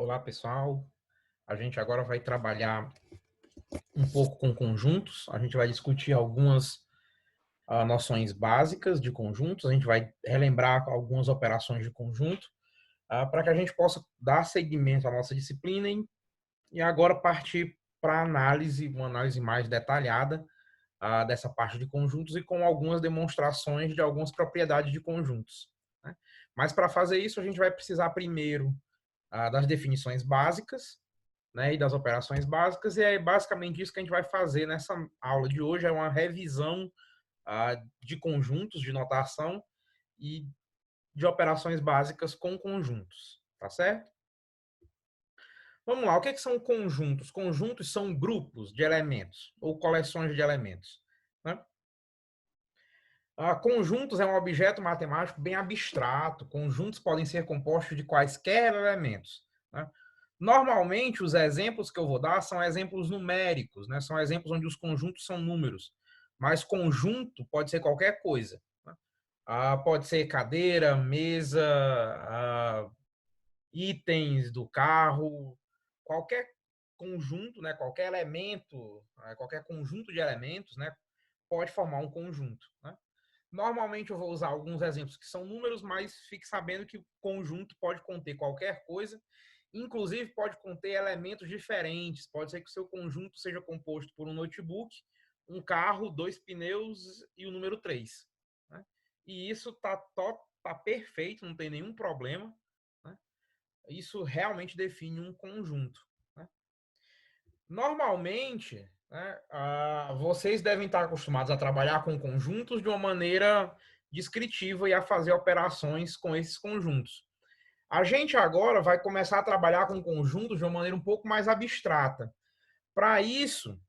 Olá, pessoal. A gente agora vai trabalhar um pouco com conjuntos. A gente vai discutir algumas noções básicas de conjuntos. A gente vai relembrar algumas operações de conjunto para que a gente possa dar seguimento à nossa disciplina e agora partir para análise, uma análise mais detalhada dessa parte de conjuntos e com algumas demonstrações de algumas propriedades de conjuntos, né? Mas para fazer isso, a gente vai precisar primeiro das definições básicas, né, e das operações básicas, e é basicamente isso que a gente vai fazer nessa aula de hoje, é uma revisão de conjuntos de notação e de operações básicas com conjuntos, tá certo? Vamos lá, o que são conjuntos? Conjuntos são grupos de elementos, ou coleções de elementos, né? Conjuntos é um objeto matemático bem abstrato. Conjuntos podem ser compostos de quaisquer elementos, né? Normalmente, os exemplos que eu vou dar são exemplos numéricos, né? São exemplos onde os conjuntos são números. Mas conjunto pode ser qualquer coisa, né? Pode ser cadeira, mesa, itens do carro, qualquer conjunto, né? Qualquer elemento, qualquer conjunto de elementos, né? Pode formar um conjunto, né? Normalmente eu vou usar alguns exemplos que são números, mas fique sabendo que o conjunto pode conter qualquer coisa, inclusive pode conter elementos diferentes. Pode ser que o seu conjunto seja composto por um notebook, um carro, dois pneus e o número 3, né? E isso tá perfeito, não tem nenhum problema, né? Isso realmente define um conjunto, né? Normalmente, né, vocês devem estar acostumados a trabalhar com conjuntos de uma maneira descritiva e a fazer operações com esses conjuntos. A gente agora vai começar a trabalhar com conjuntos de uma maneira um pouco mais abstrata. Para isso,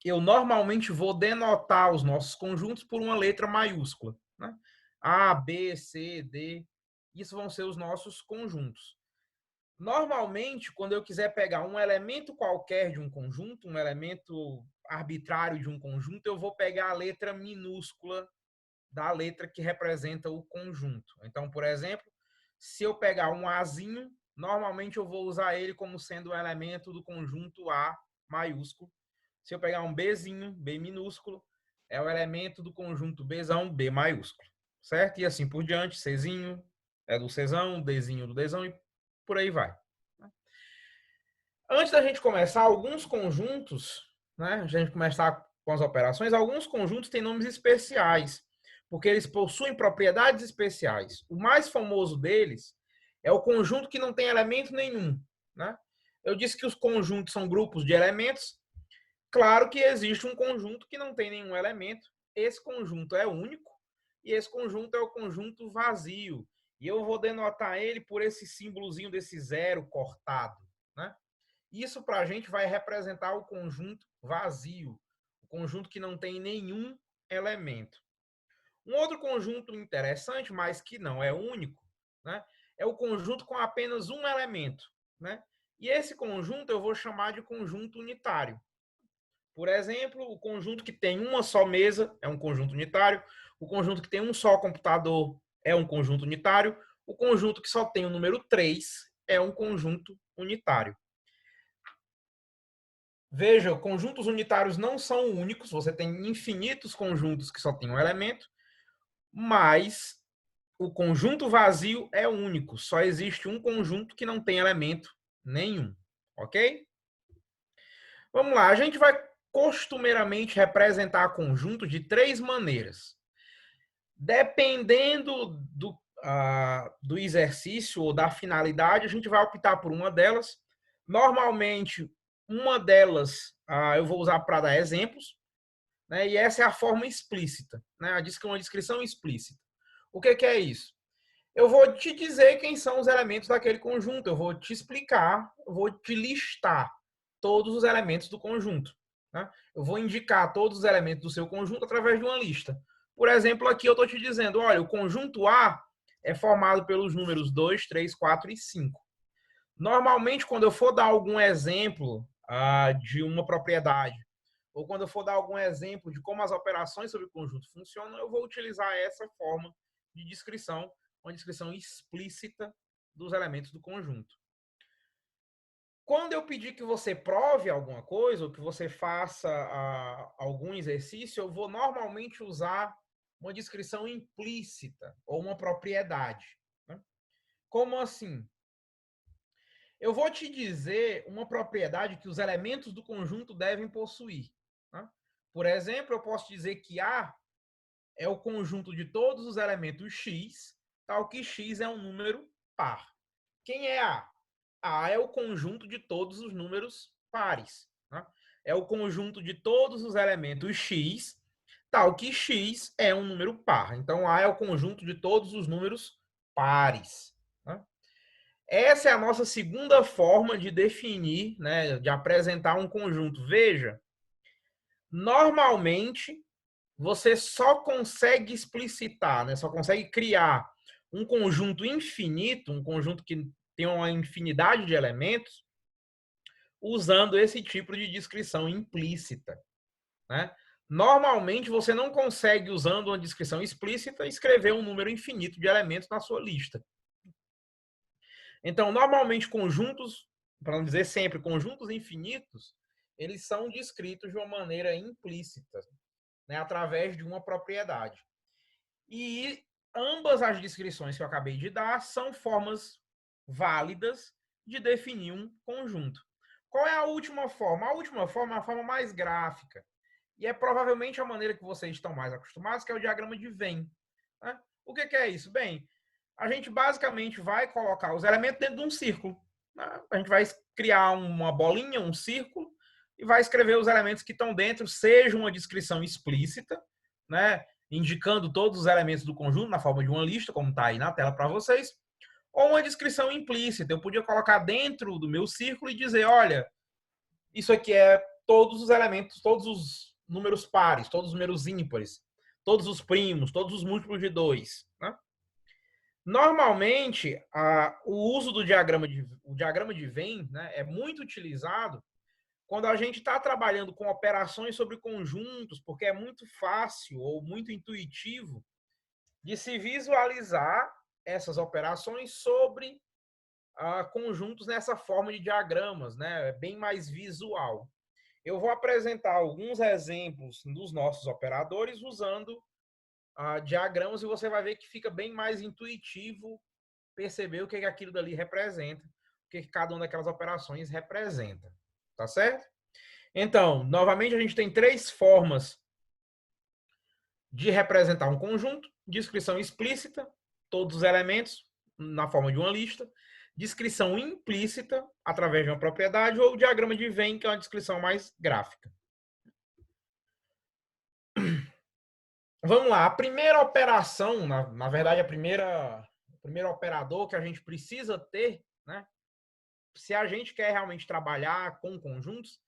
eu normalmente vou denotar os nossos conjuntos por uma letra maiúscula, né? A, B, C, D. Isso vão ser os nossos conjuntos. Normalmente, quando eu quiser pegar um elemento qualquer de um conjunto, um elemento arbitrário de um conjunto, eu vou pegar a letra minúscula da letra que representa o conjunto. Então, por exemplo, se eu pegar um Azinho, normalmente eu vou usar ele como sendo um elemento do conjunto A maiúsculo. Se eu pegar um Bzinho, B minúsculo, é o elemento do conjunto Bzão, B maiúsculo. Certo? E assim por diante, Czinho é do Czão, Dzinho do Dzão e por aí vai. Antes da gente começar, alguns conjuntos, né? A gente começar com as operações, alguns conjuntos têm nomes especiais, porque eles possuem propriedades especiais. O mais famoso deles é o conjunto que não tem elemento nenhum, né? Eu disse que os conjuntos são grupos de elementos. Claro que existe um conjunto que não tem nenhum elemento. Esse conjunto é único e esse conjunto é o conjunto vazio. E eu vou denotar ele por esse símbolozinho desse zero cortado, né? Isso para a gente vai representar o conjunto vazio, o conjunto que não tem nenhum elemento. Um outro conjunto interessante, mas que não é único, né, é o conjunto com apenas um elemento, né? E esse conjunto eu vou chamar de conjunto unitário. Por exemplo, o conjunto que tem uma só mesa é um conjunto unitário, o conjunto que tem um só computador é um conjunto unitário, o conjunto que só tem o número 3 é um conjunto unitário. Veja, conjuntos unitários não são únicos, você tem infinitos conjuntos que só têm um elemento, mas o conjunto vazio é único, só existe um conjunto que não tem elemento nenhum, ok? Vamos lá, a gente vai costumeiramente representar conjuntos de três maneiras. Dependendo do exercício ou da finalidade, a gente vai optar por uma delas. Normalmente, uma delas eu vou usar para dar exemplos, né? E essa é a forma explícita, né? Diz que é uma descrição explícita. O que é isso? Eu vou te dizer quem são os elementos daquele conjunto, eu vou te explicar, eu vou te listar todos os elementos do conjunto, né? Eu vou indicar todos os elementos do seu conjunto através de uma lista. Por exemplo, aqui eu estou te dizendo, olha, o conjunto A é formado pelos números 2, 3, 4 e 5. Normalmente, quando eu for dar algum exemplo de uma propriedade, ou quando eu for dar algum exemplo de como as operações sobre o conjunto funcionam, eu vou utilizar essa forma de descrição, uma descrição explícita dos elementos do conjunto. Quando eu pedir que você prove alguma coisa, ou que você faça algum exercício, eu vou normalmente usar uma descrição implícita ou uma propriedade. Né? Como assim? Eu vou te dizer uma propriedade que os elementos do conjunto devem possuir. Né? Por exemplo, eu posso dizer que A é o conjunto de todos os elementos x, tal que x é um número par. Quem é A? A é o conjunto de todos os números pares. Né? É o conjunto de todos os elementos x, tal que x é um número par. Então, A é o conjunto de todos os números pares. Né? Essa é a nossa segunda forma de definir, né, de apresentar um conjunto. Veja, normalmente você só consegue explicitar, né, só consegue criar um conjunto infinito, um conjunto que tem uma infinidade de elementos, usando esse tipo de descrição implícita. Né? Normalmente você não consegue, usando uma descrição explícita, escrever um número infinito de elementos na sua lista. Então, normalmente, conjuntos, para não dizer sempre, conjuntos infinitos, eles são descritos de uma maneira implícita, né, através de uma propriedade. E ambas as descrições que eu acabei de dar são formas válidas de definir um conjunto. Qual é a última forma? A última forma é a forma mais gráfica. E é provavelmente a maneira que vocês estão mais acostumados, que é o diagrama de Venn. Né? O que é isso? Bem, a gente basicamente vai colocar os elementos dentro de um círculo. Né? A gente vai criar uma bolinha, um círculo, e vai escrever os elementos que estão dentro, seja uma descrição explícita, né? Indicando todos os elementos do conjunto na forma de uma lista, como está aí na tela para vocês, ou uma descrição implícita. Eu podia colocar dentro do meu círculo e dizer, olha, isso aqui é todos os elementos, todos os números pares, todos os números ímpares, todos os primos, todos os múltiplos de 2. Né? Normalmente, o uso do diagrama de Venn, né, é muito utilizado quando a gente está trabalhando com operações sobre conjuntos, porque é muito fácil ou muito intuitivo de se visualizar essas operações sobre conjuntos nessa forma de diagramas, né? É bem mais visual. Eu vou apresentar alguns exemplos dos nossos operadores usando diagramas e você vai ver que fica bem mais intuitivo perceber o que aquilo dali representa, o que cada uma daquelas operações representa. Tá certo? Então, novamente, a gente tem três formas de representar um conjunto: descrição explícita, todos os elementos na forma de uma lista; descrição implícita, através de uma propriedade; ou diagrama de Venn, que é uma descrição mais gráfica. Vamos lá, a primeira operação, na verdade, o primeiro operador que a gente precisa ter, né, se a gente quer realmente trabalhar com conjuntos,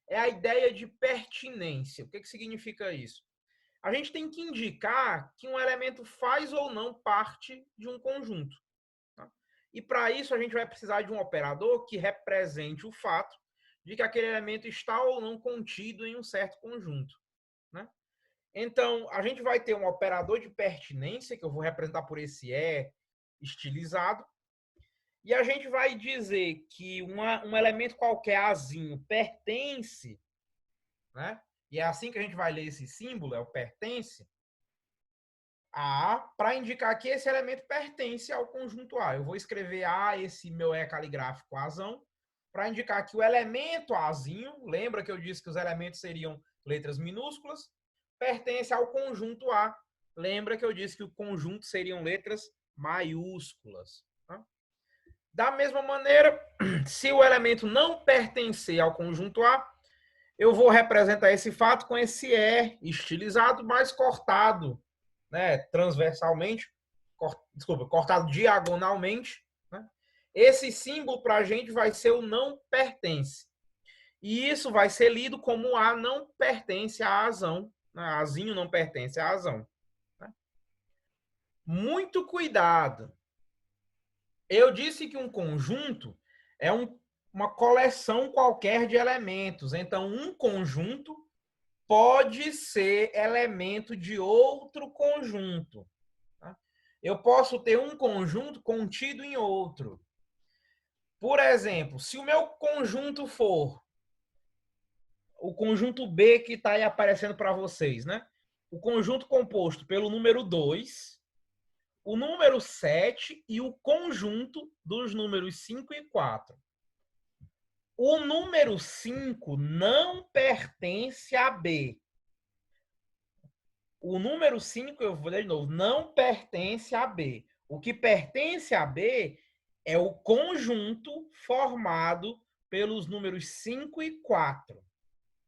é a ideia de pertinência. O que significa isso? A gente tem que indicar que um elemento faz ou não parte de um conjunto. Tá? E para isso a gente vai precisar de um operador que represente o fato de que aquele elemento está ou não contido em um certo conjunto. Né? Então, a gente vai ter um operador de pertinência, que eu vou representar por esse E estilizado, e a gente vai dizer que um elemento qualquer, Azinho, pertence, né? E é assim que a gente vai ler esse símbolo, é o pertence, A, para indicar que esse elemento pertence ao conjunto A. Eu vou escrever A, esse meu E caligráfico Azão, para indicar que o elemento Azinho, lembra que eu disse que os elementos seriam letras minúsculas, pertence ao conjunto A. Lembra que eu disse que o conjunto seriam letras maiúsculas. Tá? Da mesma maneira, se o elemento não pertencer ao conjunto A, eu vou representar esse fato com esse E estilizado, mas cortado, né, transversalmente, cortado diagonalmente. Né? Esse símbolo para a gente vai ser o não pertence. E isso vai ser lido como A não pertence à Azão. Né? Azinho não pertence à Azão. Né? Muito cuidado. Eu disse que um conjunto é uma coleção qualquer de elementos. Então, um conjunto pode ser elemento de outro conjunto. Tá? Eu posso ter um conjunto contido em outro. Por exemplo, se o meu conjunto for o conjunto B que está aí aparecendo para vocês, né? O conjunto composto pelo número 2, o número 7 e o conjunto dos números 5 e 4. O número 5 não pertence a B. O número 5, eu vou ler de novo, não pertence a B. O que pertence a B é o conjunto formado pelos números 5 e 4.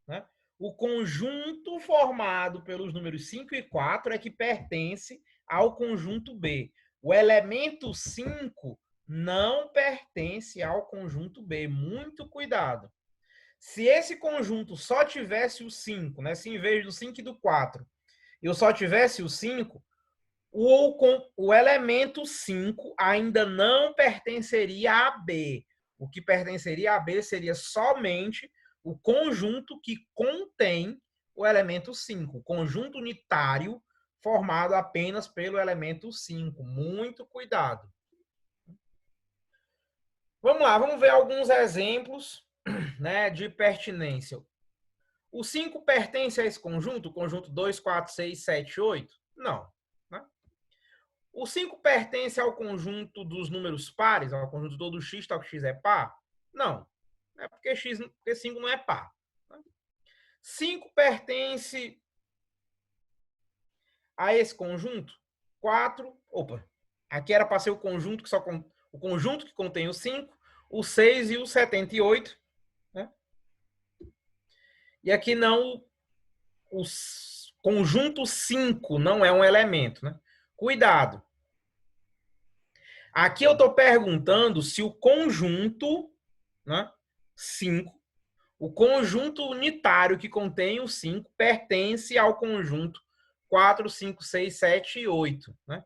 Né? O conjunto formado pelos números 5 e 4 é que pertence ao conjunto B. O elemento 5 não pertence ao conjunto B. Muito cuidado. Se esse conjunto só tivesse o 5, né? Se em vez do 5 e do 4 eu só tivesse o 5, o elemento 5 ainda não pertenceria a B. O que pertenceria a B seria somente o conjunto que contém o elemento 5, o conjunto unitário formado apenas pelo elemento 5. Muito cuidado. Vamos lá, vamos ver alguns exemplos, né, de pertinência. O 5 pertence a esse conjunto? O conjunto 2, 4, 6, 7, 8? Não. Né? O 5 pertence ao conjunto dos números pares, ao conjunto todo x, tal que x é par? Não. É porque 5 não é par. 5 pertence a esse conjunto? 4. Opa. Aqui era para ser o conjunto o conjunto que contém o 5, o 6 e o 78. Né? E aqui não, o conjunto 5 não é um elemento. Né? Cuidado. Aqui eu estou perguntando se o conjunto, né, 5, o conjunto unitário que contém o 5 pertence ao conjunto 4, 5, 6, 7 e 8. Né?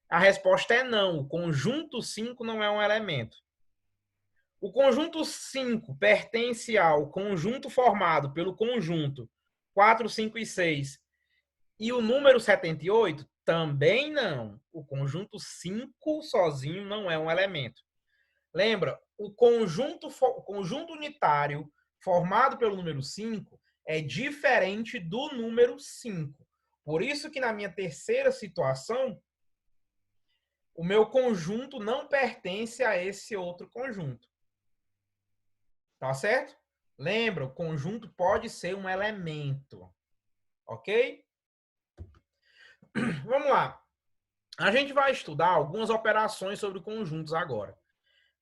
A resposta é não. O conjunto 5 não é um elemento. O conjunto 5 pertence ao conjunto formado pelo conjunto 4, 5 e 6 e o número 78? Também não. O conjunto 5 sozinho não é um elemento. Lembra, o conjunto unitário formado pelo número 5 é diferente do número 5. Por isso que na minha terceira situação, o meu conjunto não pertence a esse outro conjunto. Tá certo? Lembra, o conjunto pode ser um elemento. Ok? Vamos lá. A gente vai estudar algumas operações sobre conjuntos agora.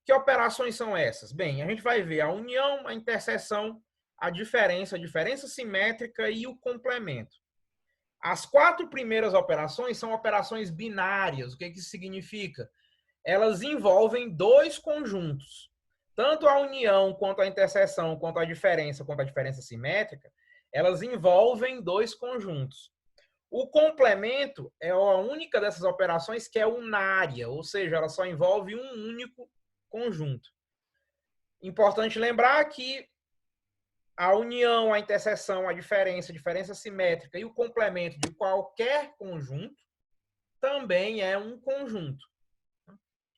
Que operações são essas? Bem, a gente vai ver a união, a interseção, a diferença simétrica e o complemento. As 4 primeiras operações são operações binárias. O que isso significa? Elas envolvem 2 conjuntos. Tanto a união, quanto a interseção, quanto a diferença simétrica, elas envolvem 2 conjuntos. O complemento é a única dessas operações que é unária, ou seja, ela só envolve um único conjunto. Importante lembrar que a união, a interseção, a diferença simétrica e o complemento de qualquer conjunto também é um conjunto.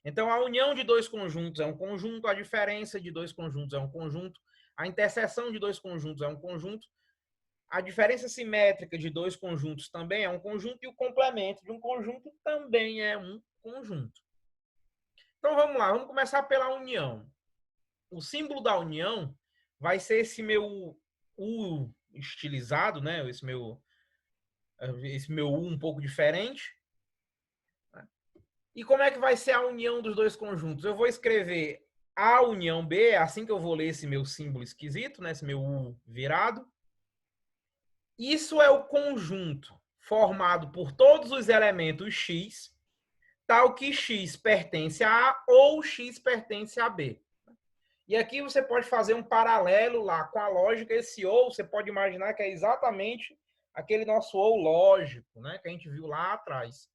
Então, a união de 2 conjuntos é um conjunto, a diferença de 2 conjuntos é um conjunto, a interseção de 2 conjuntos é um conjunto, a diferença simétrica de 2 conjuntos também é um conjunto e o complemento de um conjunto também é um conjunto. Então, vamos lá, vamos começar pela união. O símbolo da união vai ser esse meu U estilizado, né? Esse meu U um pouco diferente. E como é que vai ser a união dos 2 conjuntos? Eu vou escrever A união B, é assim que eu vou ler esse meu símbolo esquisito, né? Esse meu U virado. Isso é o conjunto formado por todos os elementos X, tal que X pertence a A ou X pertence a B. E aqui você pode fazer um paralelo lá com a lógica. Esse ou você pode imaginar que é exatamente aquele nosso ou lógico, né, que a gente viu lá atrás.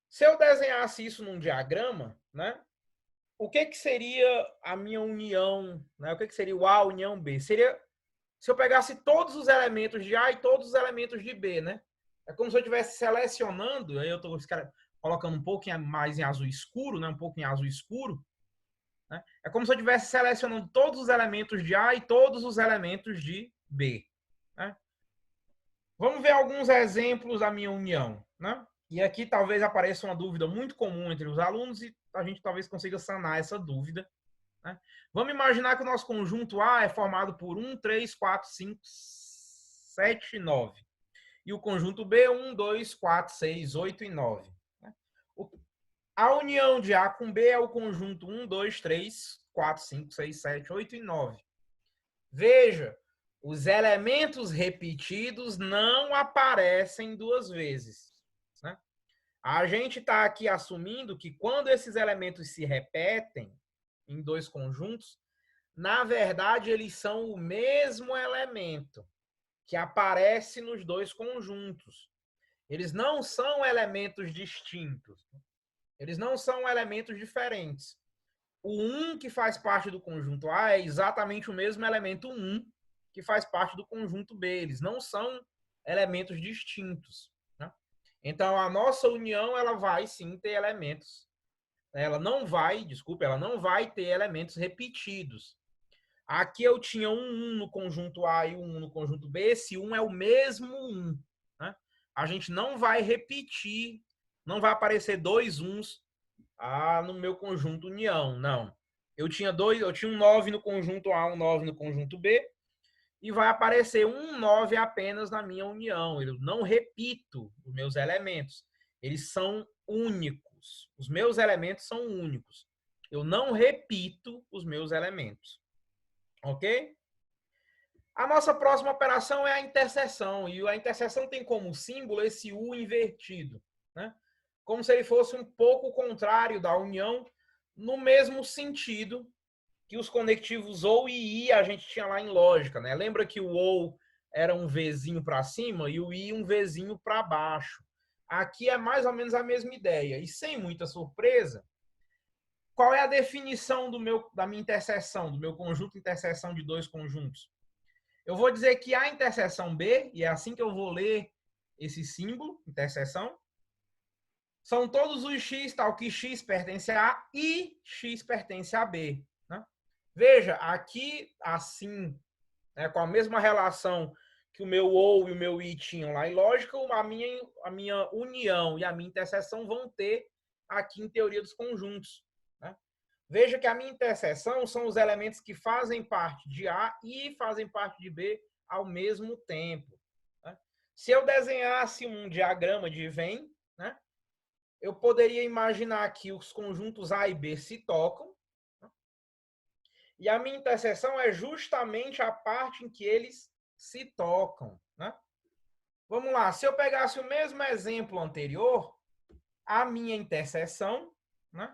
Se eu desenhasse isso num diagrama, né, o que seria a minha união, né, o que seria o A união B? Seria se eu pegasse todos os elementos de A e todos os elementos de B, né? É como se eu estivesse selecionando, aí eu estou colocando um pouco mais em azul escuro, né, um pouco em azul escuro, né? É como se eu estivesse selecionando todos os elementos de A e todos os elementos de B, né? Vamos ver alguns exemplos da minha união, né? E aqui talvez apareça uma dúvida muito comum entre os alunos e a gente talvez consiga sanar essa dúvida, né? Vamos imaginar que o nosso conjunto A é formado por 1, 3, 4, 5, 7, 9. E o conjunto B, 1, 2, 4, 6, 8 e 9. A união de A com B é o conjunto 1, 2, 3, 4, 5, 6, 7, 8 e 9. Veja, os elementos repetidos não aparecem duas vezes, né? A gente está aqui assumindo que quando esses elementos se repetem em dois conjuntos, na verdade, eles são o mesmo elemento que aparece nos dois conjuntos. Eles não são elementos distintos. Eles não são elementos diferentes. O 1 que faz parte do conjunto A é exatamente o mesmo elemento 1 que faz parte do conjunto B. Eles não são elementos distintos, né? Então, a nossa união ela vai sim ter elementos. Ela não vai ter elementos repetidos. Aqui eu tinha um 1 no conjunto A e um 1 no conjunto B. Esse 1 é o mesmo 1, né? A gente não vai repetir, não vai aparecer dois 1s no meu conjunto união, não. Eu tinha um 9 no conjunto A, um 9 no conjunto B, e vai aparecer um 9 apenas na minha união. Eu não repito os meus elementos. Eles são únicos. Os meus elementos são únicos. Eu não repito os meus elementos. Ok? A nossa próxima operação é a interseção. E a interseção tem como símbolo esse U invertido, né? Como se ele fosse um pouco o contrário da união, no mesmo sentido que os conectivos OU e I a gente tinha lá em lógica, né? Lembra que o OU era um Vzinho para cima e o I um Vzinho para baixo. Aqui é mais ou menos a mesma ideia. E sem muita surpresa, qual é a definição da minha interseção, do meu conjunto de interseção de dois conjuntos? Eu vou dizer que a interseção B, e é assim que eu vou ler esse símbolo, interseção, são todos os x, tal que x pertence a A e x pertence a B, né? Veja, aqui, assim, né, com a mesma relação que o meu OU e o meu I tinham lá em lógica, a minha união e a minha interseção vão ter aqui em teoria dos conjuntos, né? Veja que a minha interseção são os elementos que fazem parte de A e fazem parte de B ao mesmo tempo, né? Se eu desenhasse um diagrama de Venn, né, eu poderia imaginar que os conjuntos A e B se tocam, né, e a minha interseção é justamente a parte em que eles se tocam, né? Vamos lá, se eu pegasse o mesmo exemplo anterior, a minha interseção, né,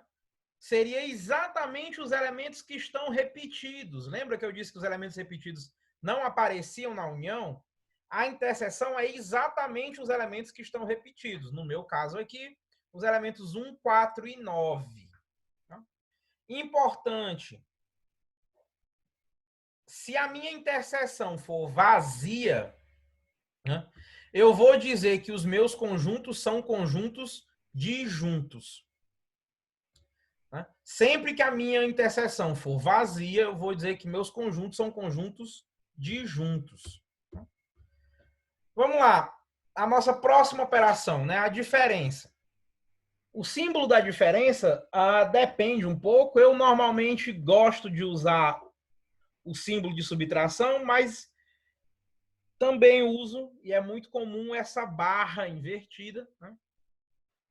seria exatamente os elementos que estão repetidos. Lembra que eu disse que os elementos repetidos não apareciam na união? A interseção é exatamente os elementos que estão repetidos. No meu caso aqui, os elementos 1, 4 e 9. Importante, se a minha interseção for vazia, né, eu vou dizer que os meus conjuntos são conjuntos disjuntos. Né? Sempre que a minha interseção for vazia, eu vou dizer que meus conjuntos são conjuntos disjuntos. Vamos lá. A nossa próxima operação, né? A diferença. O símbolo da diferença depende um pouco. Eu normalmente gosto de usar o símbolo de subtração, mas também uso, e é muito comum, essa barra invertida, né,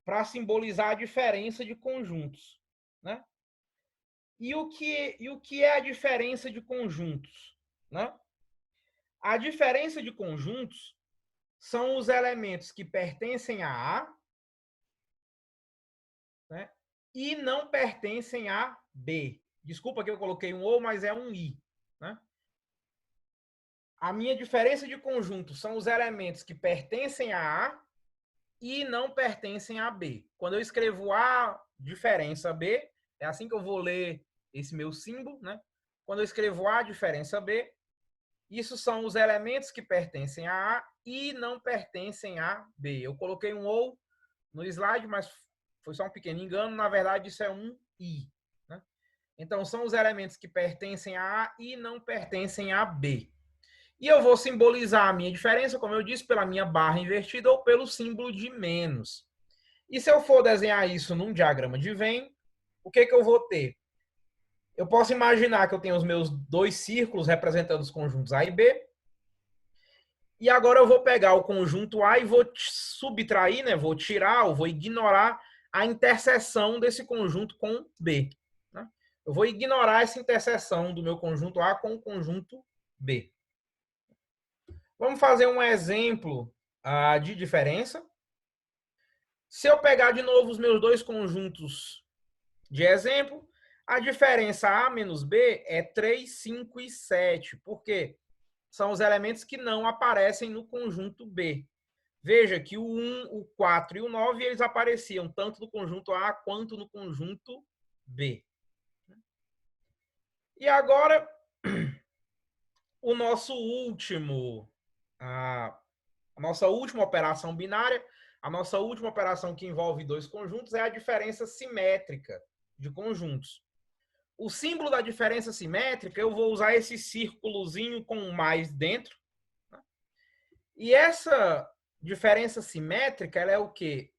para simbolizar a diferença de conjuntos, né? E o que é a diferença de conjuntos, né? A diferença de conjuntos são os elementos que pertencem a A, né, e não pertencem a B. Desculpa que eu coloquei um O, mas é um I, né? A minha diferença de conjunto são os elementos que pertencem a A e não pertencem a B. Quando eu escrevo A diferença B, é assim que eu vou ler esse meu símbolo, né? Quando eu escrevo A diferença B, isso são os elementos que pertencem a A e não pertencem a B. Eu coloquei um OU no slide, mas foi só um pequeno engano. Na verdade, isso é um I, né? Então, são os elementos que pertencem a A e não pertencem a B. E eu vou simbolizar a minha diferença, como eu disse, pela minha barra invertida ou pelo símbolo de menos. E se eu for desenhar isso num diagrama de Venn, o que eu vou ter? Eu posso imaginar que eu tenho os meus dois círculos representando os conjuntos A e B. E agora eu vou pegar o conjunto A e vou subtrair, né? Vou tirar ou vou ignorar a interseção desse conjunto com B. Né? Eu vou ignorar essa interseção do meu conjunto A com o conjunto B. Vamos fazer um exemplo de diferença. Se eu pegar de novo os meus dois conjuntos de exemplo, a diferença A menos B é 3, 5 e 7. Por quê? São os elementos que não aparecem no conjunto B. Veja que o 1, o 4 e o 9 eles apareciam tanto no conjunto A quanto no conjunto B. E agora, o nosso último, a nossa última operação binária, a nossa última operação que envolve dois conjuntos é a diferença simétrica de conjuntos. O símbolo da diferença simétrica, eu vou usar esse círculozinho com mais dentro. Né? E essa diferença simétrica, ela é o quê?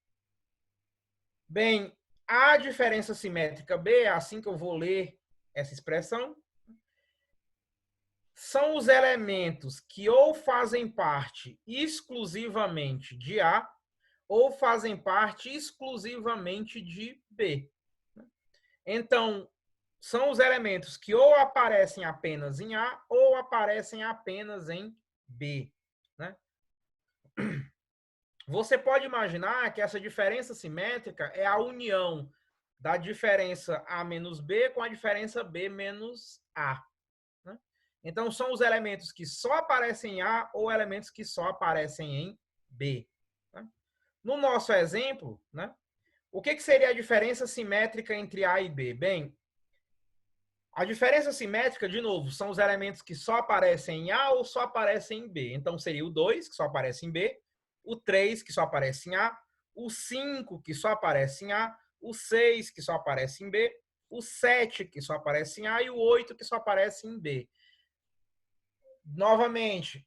Bem, a diferença simétrica B, é assim que eu vou ler essa expressão, são os elementos que ou fazem parte exclusivamente de A ou fazem parte exclusivamente de B. Então, são os elementos que ou aparecem apenas em A ou aparecem apenas em B. Né? Você pode imaginar que essa diferença simétrica é a união da diferença A menos B com a diferença B menos A. Né? Então, são os elementos que só aparecem em A ou elementos que só aparecem em B. Né? No nosso exemplo, né, o que seria a diferença simétrica entre A e B? Bem, a diferença simétrica, de novo, são os elementos que só aparecem em A ou só aparecem em B. Então, seria o 2, que só aparece em B, o 3, que só aparece em A, o 5, que só aparece em A, o 6, que só aparece em B, o 7, que só aparece em A, e o 8, que só aparece em B. Novamente,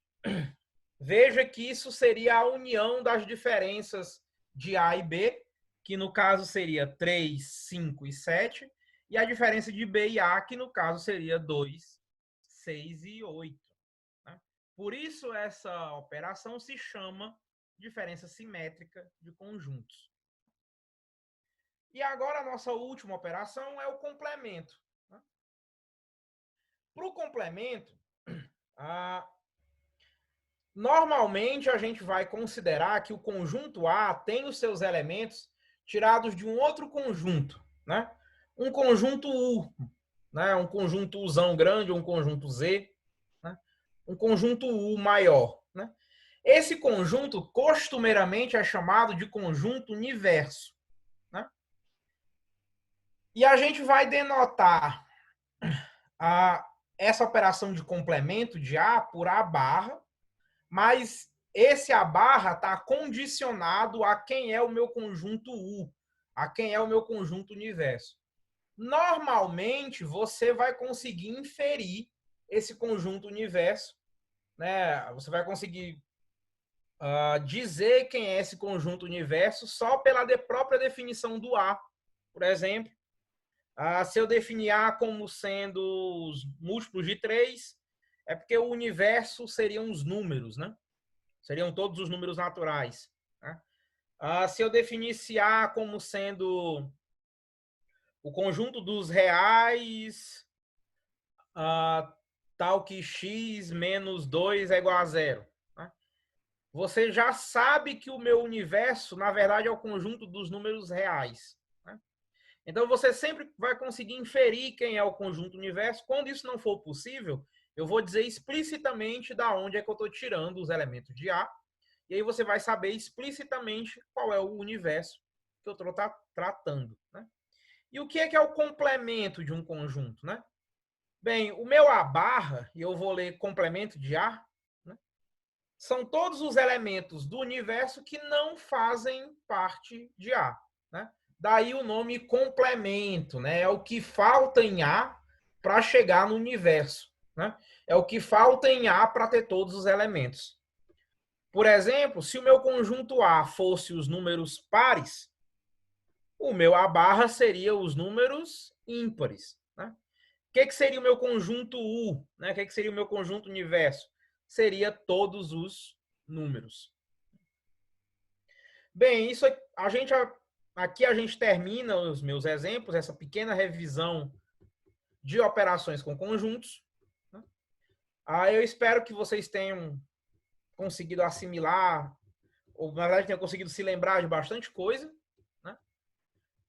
veja que isso seria a união das diferenças de A e B, que no caso seria 3, 5 e 7, e a diferença de B e A, que no caso seria 2, 6 e 8. Né? Por isso, essa operação se chama diferença simétrica de conjuntos. E agora, a nossa última operação é o complemento. Né? Para o complemento, normalmente a gente vai considerar que o conjunto A tem os seus elementos tirados de um outro conjunto, né? Um conjunto U, né? Um conjunto Uzão grande ou um conjunto Z, né? Um conjunto U maior, né? Esse conjunto costumeiramente é chamado de conjunto universo, né? E a gente vai denotar essa operação de complemento de A por A barra, mas esse A barra está condicionado a quem é o meu conjunto U, a quem é o meu conjunto universo. Normalmente, você vai conseguir inferir esse conjunto universo, né? Você vai conseguir dizer quem é esse conjunto universo só pela própria definição do A. Por exemplo, se eu definir A como sendo os múltiplos de 3, é porque o universo seriam os números, né? Seriam todos os números naturais. Né? Se eu definisse A como sendo o conjunto dos reais, tal que x menos 2 é igual a 0. Né? Você já sabe que o meu universo, na verdade, é o conjunto dos números reais. Né? Então, você sempre vai conseguir inferir quem é o conjunto universo. Quando isso não for possível, eu vou dizer explicitamente da onde é que eu estou tirando os elementos de A. E aí você vai saber explicitamente qual é o universo que eu estou tratando. Né? E o que é o complemento de um conjunto? Né? Bem, o meu A barra, e eu vou ler complemento de A, né? São todos os elementos do universo que não fazem parte de A. Né? Daí o nome complemento, né? É o que falta em A para chegar no universo, né? É o que falta em A para ter todos os elementos. Por exemplo, se o meu conjunto A fosse os números pares, o meu A barra seria os números ímpares, né? O que seria o meu conjunto U? Né? O que seria o meu conjunto universo? Seria todos os números. Bem, isso a gente aqui a gente termina os meus exemplos, essa pequena revisão de operações com conjuntos. Né? Eu espero que vocês tenham conseguido assimilar, ou na verdade tenham conseguido se lembrar de bastante coisa. Né?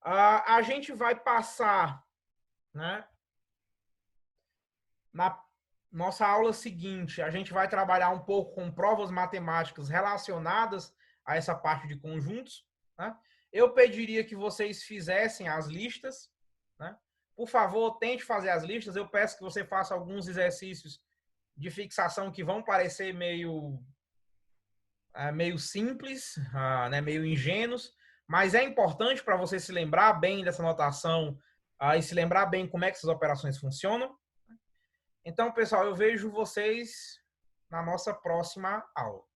A gente vai passar, né, na nossa aula seguinte, a gente vai trabalhar um pouco com provas matemáticas relacionadas a essa parte de conjuntos. Né? Eu pediria que vocês fizessem as listas. Né? Por favor, tente fazer as listas. Eu peço que você faça alguns exercícios de fixação que vão parecer meio simples, né? Meio ingênuos, mas é importante para você se lembrar bem dessa notação e se lembrar bem como é que essas operações funcionam. Então, pessoal, eu vejo vocês na nossa próxima aula.